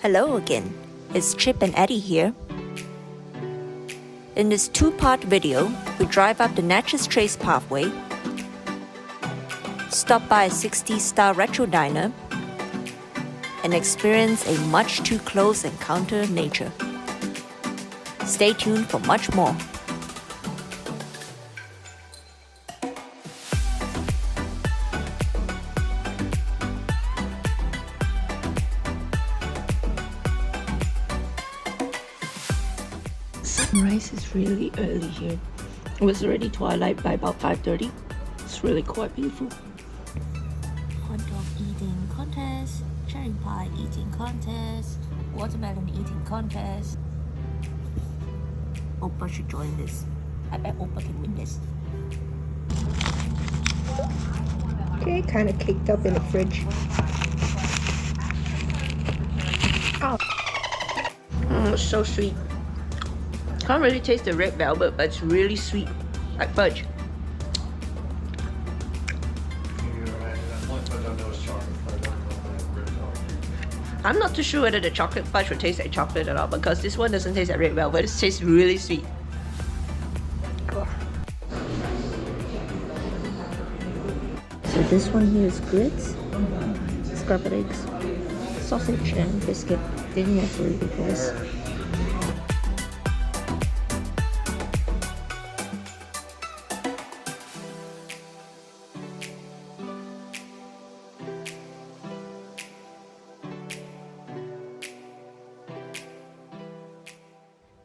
Hello again, it's Chip and Eddie here. In this two-part video, we drive up the Natchez Trace Parkway, stop by a 60s-style retro diner, and experience a much too close encounter of nature. Stay tuned for much more. Sunrise is really early here. It was already twilight by about 5:30. It's really quite beautiful. Hot dog eating contest, cherry pie eating contest, watermelon eating contest. Oppa should join this. I bet Oppa can win this. Okay, kind of caked up in the fridge. Oh, it's so sweet. Can't really taste the red velvet, but it's really sweet, like fudge. I'm not too sure whether the chocolate fudge will taste like chocolate or not, because this one doesn't taste like red velvet. It tastes really sweet. So this one here is grits, scrambled eggs, sausage, and biscuit. Didn't have to read for this.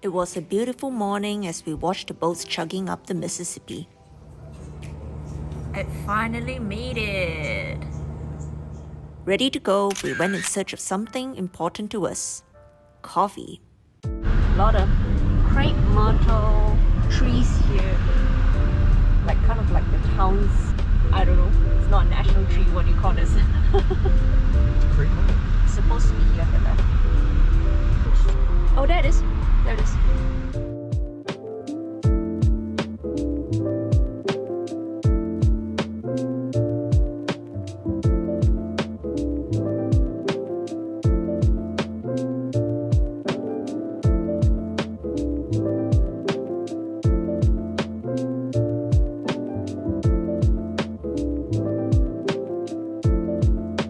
It was a beautiful morning as we watched the boats chugging up the Mississippi. It finally made it! Ready to go, we went in search of something important to us. Coffee. A lot of crepe myrtle trees here. Like kind of like the town's, I don't know, it's not a national tree, what do you call this? Crepe myrtle? It's supposed to be here on the left. Oh, there it is. There it is.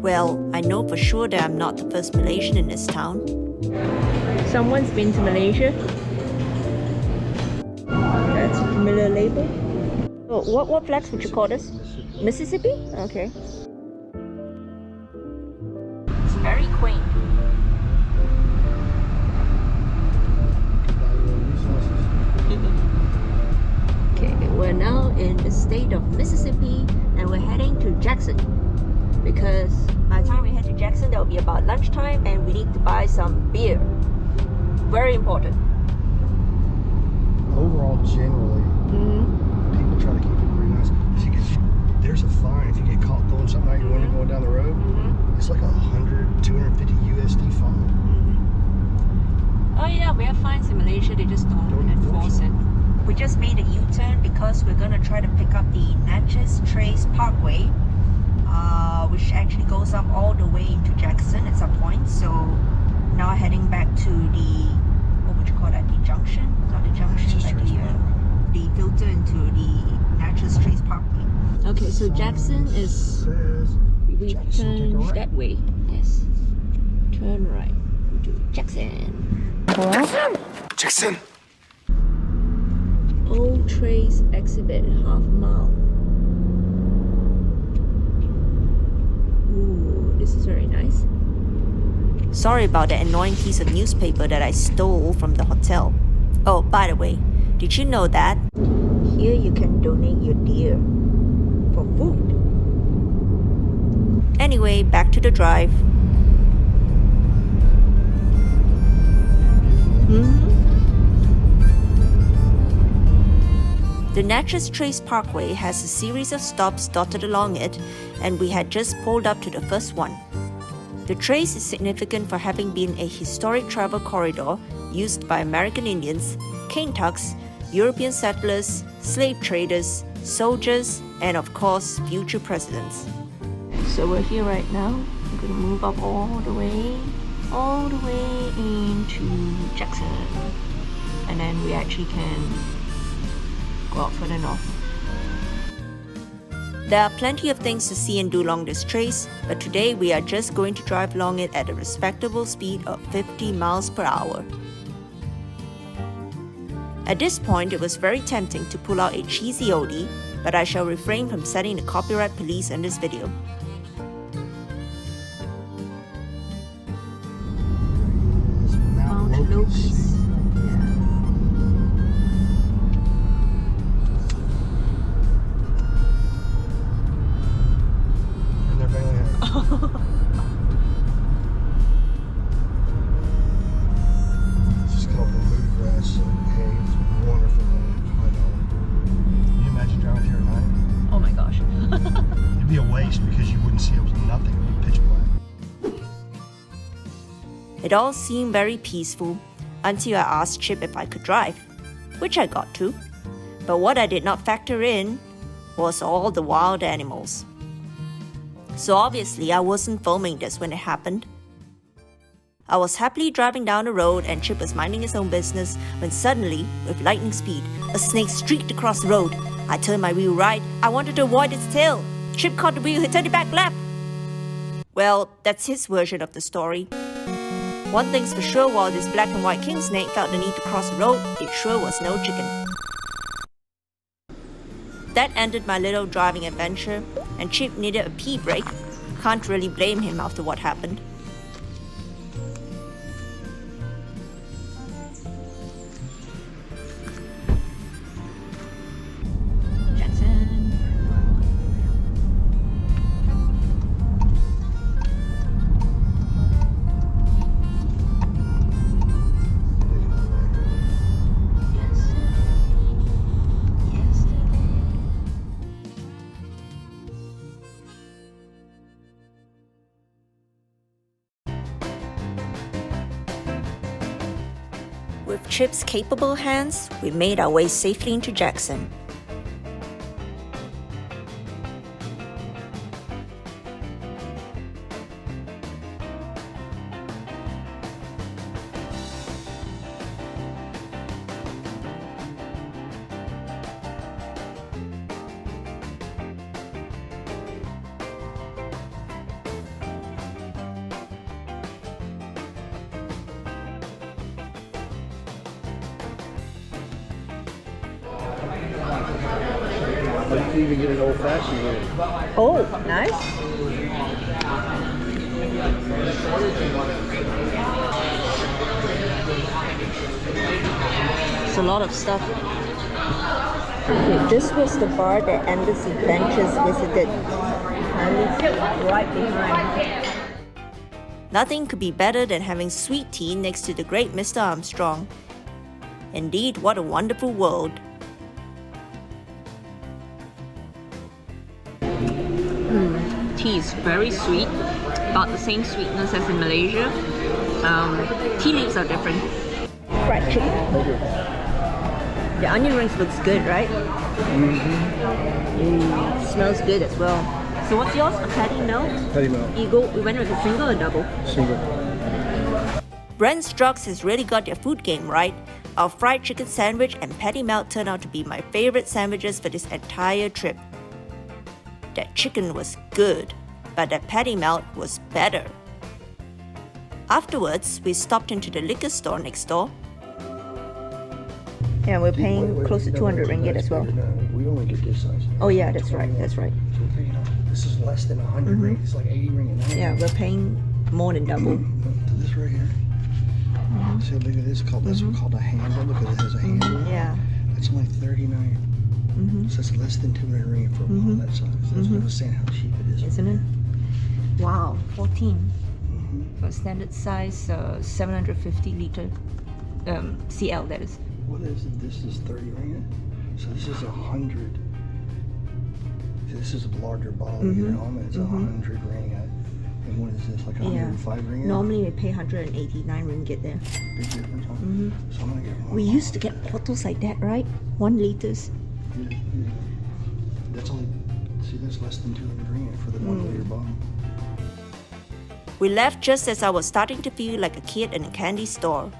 Well, I know for sure that I'm not the first Malaysian in this town. Someone's been to Malaysia. That's a familiar label. Oh, what flags would you call this? Mississippi? Okay. It's very quaint. Okay, we're now in the state of Mississippi and we're heading to Jackson. Because by the time we head to Jackson, that will be about lunchtime and we need to buy some beer. Very important. Overall, generally, people try to keep it pretty nice. There's a fine if you get caught throwing something out your window going down the road. It's like 250 USD fine. Oh yeah, we have fines in Malaysia, they just don't enforce it. We just made a U-turn because we're gonna try to pick up the Natchez Trace Parkway, which actually goes up all the way into Jackson at some point. So now heading back to the, what would you call that, the junction? Not the junction, but the filter into the Natchez Trace Parkway. Okay, so Jackson is, we turn that way. Yes. Turn right to Jackson. Jackson! Old Trace exhibit, half mile. Ooh, this is very nice. Sorry about that annoying piece of newspaper that I stole from the hotel. Oh, by the way, did you know that? Here you can donate your deer for food. Anyway, back to the drive. The Natchez Trace Parkway has a series of stops dotted along it, and we had just pulled up to the first one. The trace is significant for having been a historic travel corridor used by American Indians, cane tucks, European settlers, slave traders, soldiers, and of course, future presidents. So we're here right now. We're gonna move up all the way all the way into Jackson, and then we actually can go out further north. There are plenty of things to see and do along this trace, but today we are just going to drive along it at a respectable speed of 50 miles per hour. At this point, it was very tempting to pull out a cheesy oldie, but I shall refrain from setting the copyright police in this video. Mount Locust. And they're bailing out. This is called blue grass hay. It's wonderful. $5. Can you imagine driving here at night? Oh my gosh. It'd be a waste because you wouldn't see it was nothing. It'd be pitch black. It all seemed very peaceful until I asked Chip if I could drive, which I got to. But what I did not factor in was all the wild animals. So obviously I wasn't filming this when it happened. I was happily driving down the road and Chip was minding his own business when suddenly, with lightning speed, a snake streaked across the road. I turned my wheel right. I wanted to avoid its tail. Chip caught the wheel, he turned it back left. Well, that's his version of the story. One thing's for sure, while this black and white king snake felt the need to cross the road, it sure was no chicken. That ended my little driving adventure, and Chip needed a pee break. Can't really blame him after what happened. With Chip's capable hands, we made our way safely into Jackson. But you can even get it old-fashioned with it. Oh, nice. It's a lot of stuff. Okay, this was the bar that Endless Adventures visited. And right behind. Nothing could be better than having sweet tea next to the great Mr. Armstrong. Indeed, what a wonderful world. Tea is very sweet, about the same sweetness as in Malaysia. Tea leaves are different. Fried chicken. The onion rings looks good, right? Smells good as well. So what's yours? A patty melt? Patty melt. We went with a single or double? Single. Brent's Drugs has really got their food game right. Our fried chicken sandwich and patty melt turned out to be my favorite sandwiches for this entire trip. That chicken was good, but that patty melt was better. Afterwards, we stopped into the liquor store next door. Yeah, we're paying close to 200 ringgit as well. We only get this size. Oh yeah, that's right, that's right. So, you know, this is less than 100 ringgit. It's like 80 ringgit. Yeah, we're paying more than double. This right here. See, look at this. This one called a handle. Look at it, it has a handle. Yeah. It's only 39. So it's less than 200 ringgit for a bottle that size. That's what I was saying, how cheap it is. Isn't it? Wow, 14. For standard size, 750 liter CL, that is. What is it? This is 30 ringgit. So this is 100. This is a larger bottle here at home, and it's 100 ringgit. And what is this, like 105 ringgit? Normally we pay 189 ringgit there. Big difference, huh? So I'm gonna get one. We used to get bottles like that, right? 1 liters. Yeah. That's only, see, that's less than 200 ringgit for the 1 liter bottle. We left just as I was starting to feel like a kid in a candy store.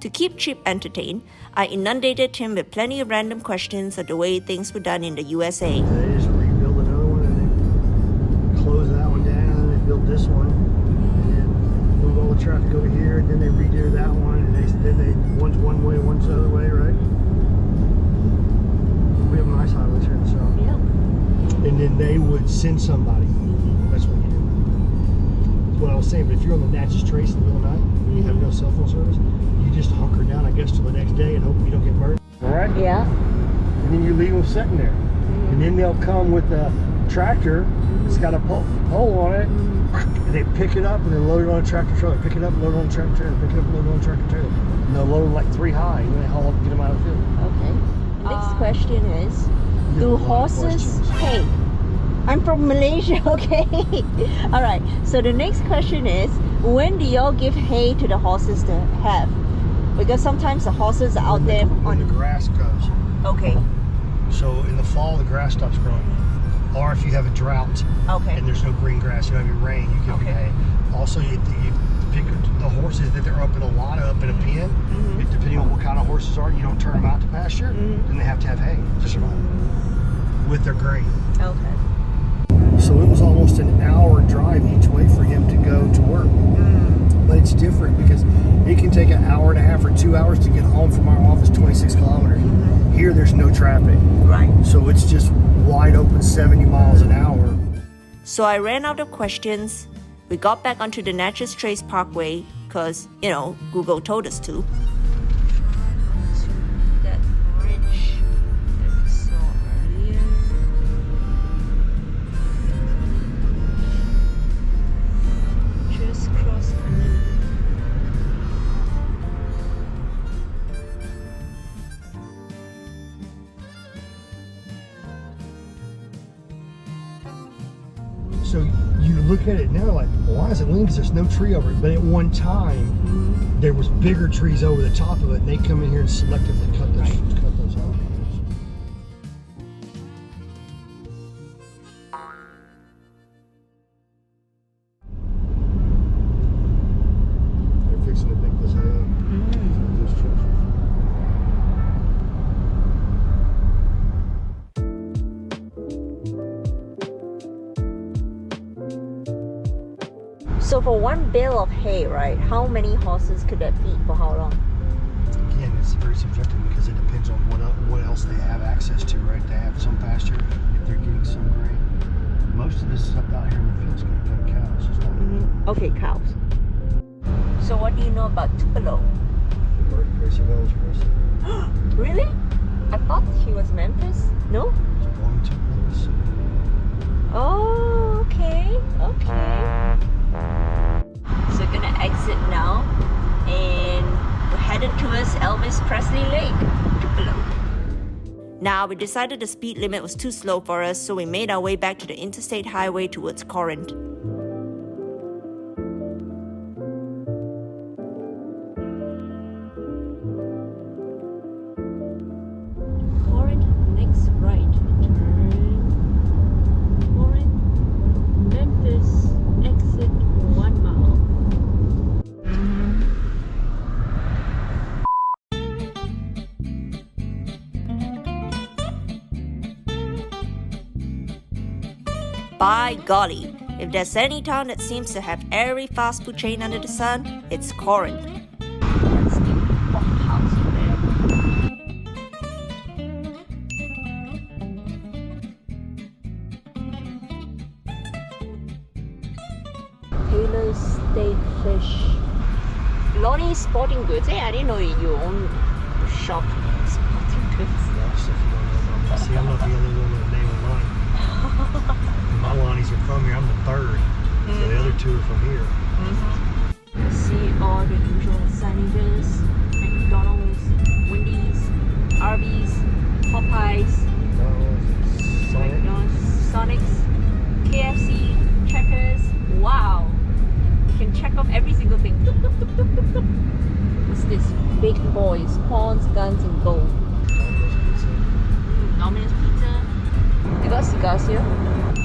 To keep Chip entertained, I inundated him with plenty of random questions of the way things were done in the USA. They just rebuild another one and they close that one down and they build this one and then move all the traffic over here and then they redo that one and one's one way, one's the other way, right? We have nice highways here in the south. Yeah. And then they would send somebody. That's what you do. That's what I was saying, but if you're on the Natchez Trace in the middle of the night and you have no cell phone service, you just hunker down, I guess, till the next day and hope you don't get burned. All right? Yeah. And then you leave them sitting there. And then they'll come with a tractor that's got a pole on it, and they pick it up and they load it on a tractor trailer. Pick it up, load it on a tractor trailer. Pick it up, load it on a tractor trailer. And they'll load them like 3 high, and they haul up and get them out of the field. Okay. Next question is, do horses hay? I'm from Malaysia, okay? All right, so the next question is, when do y'all give hay to the horses to have? Because sometimes the horses are out there when the grass grows. Okay. So in the fall, the grass stops growing. Or if you have a drought and there's no green grass, you don't have any rain, you give them hay. Also, you pick the horses that they're up in a lot up in a pen. If, depending on what kind of horses are, you don't turn them out to pasture, then they have to have hay to survive with their grain. Okay. So it was almost an hour drive each way for him to go to work. But it's different because it can take an hour and a half or 2 hours to get home from our office, 26 kilometers. Here there's no traffic. Right. So it's just wide open 70 miles an hour. So I ran out of questions. We got back onto the Natchez Trace Parkway because, Google told us to. That bridge that we saw earlier. Just cross under. So you look at it now like, well, why is it lean? Because there's no tree over it. But at one time, there was bigger trees over the top of it, and they come in here and selectively cut those out. They're fixing to pick this hay up. Those trucks. So for one bale of hay, right, how many horses could that feed for how long? Again, it's very subjective because it depends on what else they have access to, right? They have some pasture, if they're getting some grain. Most of this stuff out here in the field is going to go to cows. It's not Okay, cows. So what do you know about Tupelo? Gracie Bell's person. Really? I thought he was Memphis. No? He's born in Tupelo, Mississippi. Oh, okay. Okay. So we're gonna exit now and we're headed towards Elvis Presley Lake, Tupelo. Now, we decided the speed limit was too slow for us, so we made our way back to the interstate highway towards Corinth. Corinth, next right. Turn. Corinth, Memphis, exit 1 mile. By golly, if there's any town that seems to have every fast food chain under the sun, it's Corinth. That's the house there. Taylor State Fish. Lonnie Sporting Goods. Hey, I didn't know you own a shop. Sporting Goods. That's stuff you don't know about me. See, I'm not the only one with a name of Lonnie. My Lonnies are from here. I'm the third. So the other two are from here. See all the usual signages: McDonald's, Wendy's, Arby's, Popeyes, Sonic's, KFC, Checkers. Wow! You can check off every single thing. What's this? Big boys, pawns, guns, and gold. Domino's Pizza. They got cigars here.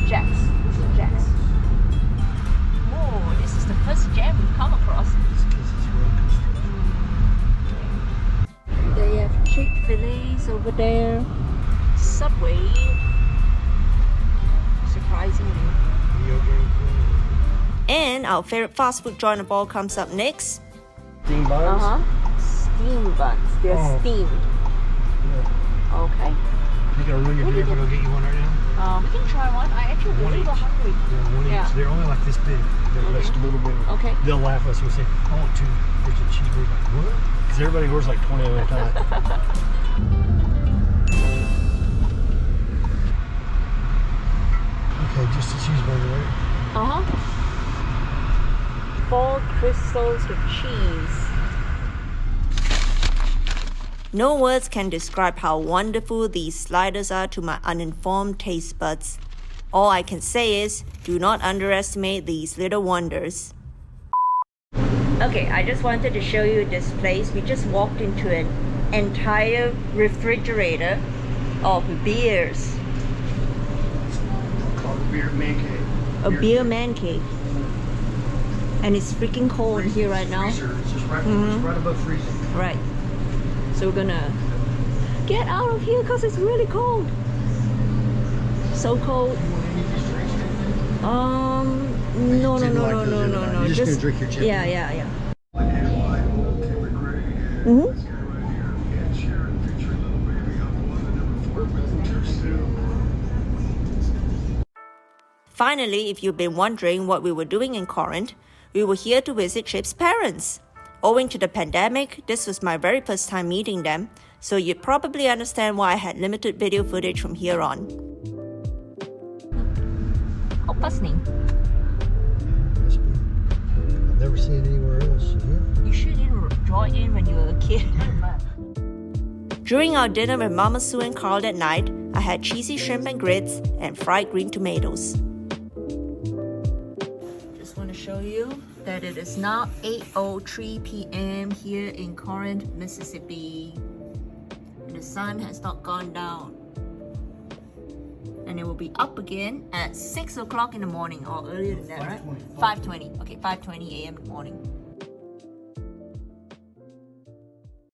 Jack's. This is Jack's. Oh, this is the first jam we've come across. They have Chick-fil-A's over there. Subway. Surprisingly. And our favorite fast food joint of all comes up next. Steam buns? Steam buns. They're steamed. Yeah. Okay. You gonna ruin your dinner if we don't get you one right now? We can try one. I actually really got hungry. Yeah, one each. They're only like this big. They're just a little bit. Okay. They'll laugh at us when we say, I want 2 fish and cheese. We're like, what? Because everybody orders like 20 at a time. Okay, just a cheeseburger, right? 4 Krystals with cheese. No words can describe how wonderful these sliders are to my uninformed taste buds. All I can say is, do not underestimate these little wonders. Okay, I just wanted to show you this place. We just walked into an entire refrigerator of beers. It's called a beer man cave. A beer man cave. And it's freaking cold in here right now. Freezer. It's just right, it's right above freezing. Right. So we're gonna get out of here because it's really cold. So cold. No. You're just gonna drink your chip. Yeah. Finally, if you've been wondering what we were doing in Corinth, we were here to visit Chip's parents. Owing to the pandemic, this was my very first time meeting them, so you'd probably understand why I had limited video footage from here on. How fascinating. I've never seen it anywhere else. Yeah. You should draw in when you were a kid. During our dinner with Mama Sue and Carl that night, I had cheesy shrimp and grits and fried green tomatoes. Just want to show you that it is now 8:03 p.m. here in Corinth, Mississippi. And the sun has not gone down. And it will be up again at 6 o'clock in the morning, or earlier than that, right? 5:20. Okay, 5:20 a.m. in the morning.